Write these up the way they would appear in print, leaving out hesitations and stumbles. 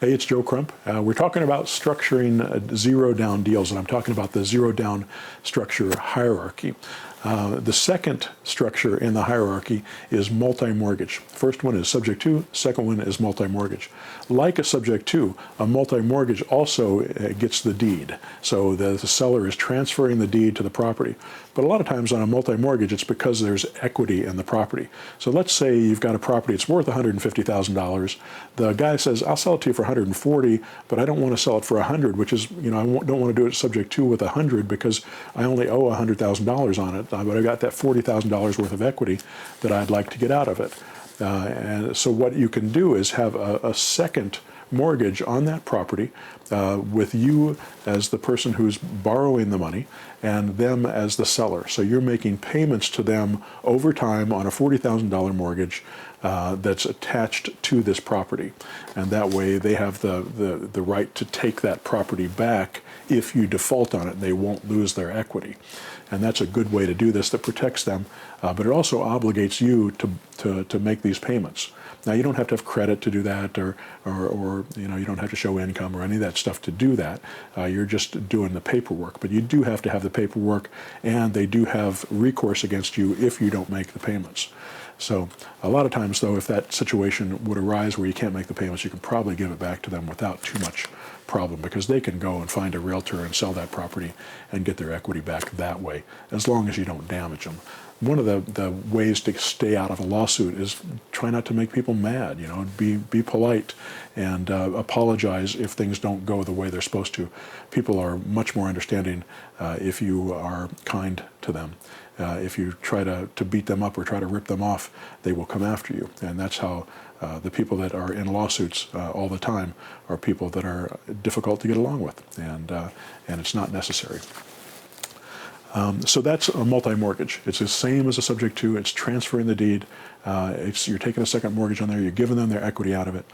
Hey, it's Joe Crump. We're talking about structuring zero-down deals, and I'm talking about the zero-down structure hierarchy. The second structure in the hierarchy is multi-mortgage. First one is subject to, second one is multi-mortgage. Like a subject to, a multi-mortgage also gets the deed. So the seller is transferring the deed to the property. But a lot of times on a multi-mortgage, it's because there's equity in the property. So let's say you've got a property, it's worth $150,000. The guy says, I'll sell it to you for $140, but I don't want to sell it for $100, which is, I don't want to do it subject to with $100 because I only owe $100,000 on it, but I got that $40,000 worth of equity that I'd like to get out of it. And so what you can do is have a second mortgage on that property with you as the person who's borrowing the money and them as the seller. So you're making payments to them over time on a $40,000 mortgage that's attached to this property. And that way they have the right to take that property back if you default on it, and they won't lose their equity. And that's a good way to do this that protects them, but it also obligates you to make these payments. Now, you don't have to have credit to do that, or you don't have to show income or any of that stuff to do that. You're just doing the paperwork. But you do have to have the paperwork, and they do have recourse against you if you don't make the payments. So a lot of times, though, if that situation would arise where you can't make the payments, you can probably give it back to them without too much problem, because they can go and find a realtor and sell that property and get their equity back that way, as long as you don't damage them. One of the ways to stay out of a lawsuit is try not to make people mad. Be polite and apologize if things don't go the way they're supposed to. People are much more understanding if you are kind to them. If you try to beat them up or try to rip them off, they will come after you. And that's how the people that are in lawsuits all the time are people that are difficult to get along with, and it's not necessary. So that's a multi-mortgage. It's the same as a subject to. It's transferring the deed. You're taking a second mortgage on there. You're giving them their equity out of it.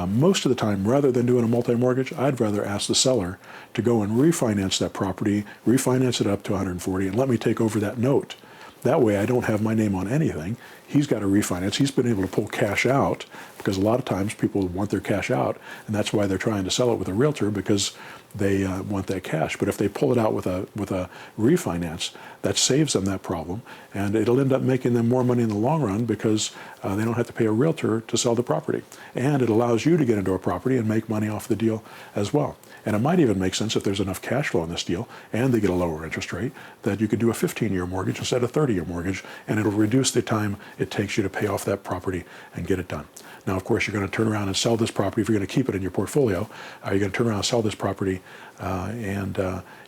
Most of the time, rather than doing a multi-mortgage, I'd rather ask the seller to go and refinance that property, refinance it up to 140, and let me take over that note. That way I don't have my name on anything. He's got to refinance. He's been able to pull cash out, because a lot of times people want their cash out, and that's why they're trying to sell it with a realtor, because they want that cash. But if they pull it out with a refinance, that saves them that problem, and it'll end up making them more money in the long run, because they don't have to pay a realtor to sell the property. And it allows you to get into a property and make money off the deal as well. And it might even make sense, if there's enough cash flow in this deal and they get a lower interest rate, that you could do a 15-year mortgage instead of a 30-year mortgage, and it'll reduce the time it takes you to pay off that property and get it done. Now, of course, you're going to turn around and sell this property. If you're going to keep it in your portfolio, you're going to turn around and sell this property on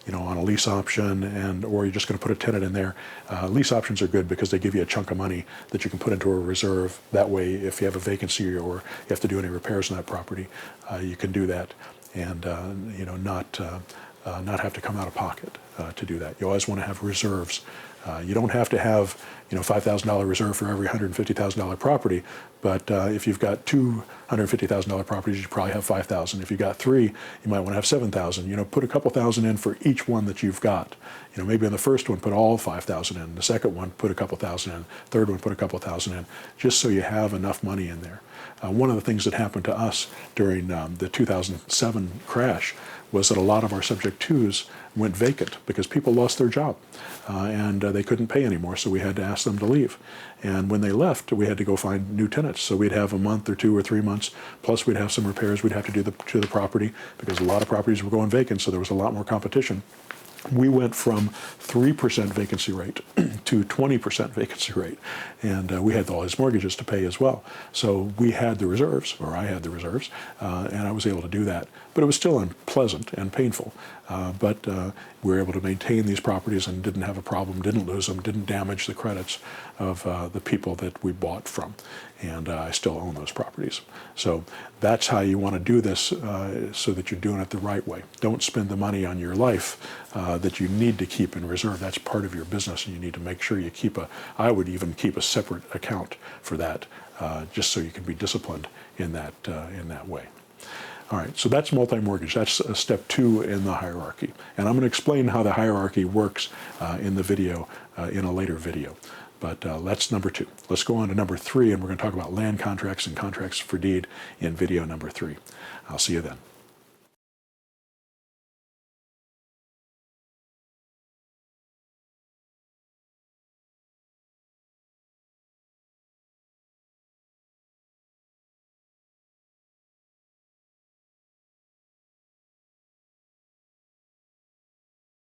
a lease option, or you're just going to put a tenant in there. Lease options are good because they give you a chunk of money that you can put into a reserve. That way, if you have a vacancy or you have to do any repairs on that property, you can do that, and not have to come out of pocket to do that. You always want to have reserves. You don't have to have $5,000 reserve for every $150,000 property, but if you've got two $150,000 properties, you probably have $5,000. If you've got three, you might want to have $7,000. Put a couple thousand in for each one that you've got. Maybe in the first one, put all $5,000 in. The second one, put a couple thousand in. Third one, put a couple thousand in, just so you have enough money in there. One of the things that happened to us during the 2007 crash was that a lot of our subject twos went vacant because people lost their job and they couldn't pay anymore, so we had to ask them to leave. And when they left, we had to go find new tenants. So we'd have a month or 2 or 3 months, plus we'd have some repairs we'd have to do to the property, because a lot of properties were going vacant, so there was a lot more competition. We went from 3% vacancy rate to 20% vacancy rate, and we had all his mortgages to pay as well. So we had the reserves, or I had the reserves, and I was able to do that. But it was still unpleasant and painful. But we were able to maintain these properties and didn't have a problem, didn't lose them, didn't damage the credits of the people that we bought from. And I still own those properties. So that's how you want to do this, so that you're doing it the right way. Don't spend the money on your life that you need to keep in reserve. That's part of your business, and you need to make sure you keep I would even keep a separate account for that, just so you can be disciplined in that way. All right, so that's multi-mortgage. That's step 2 in the hierarchy. And I'm going to explain how the hierarchy works in the video, in a later video. But that's number 2. Let's go on to number 3, and we're going to talk about land contracts and contracts for deed in video number 3. I'll see you then.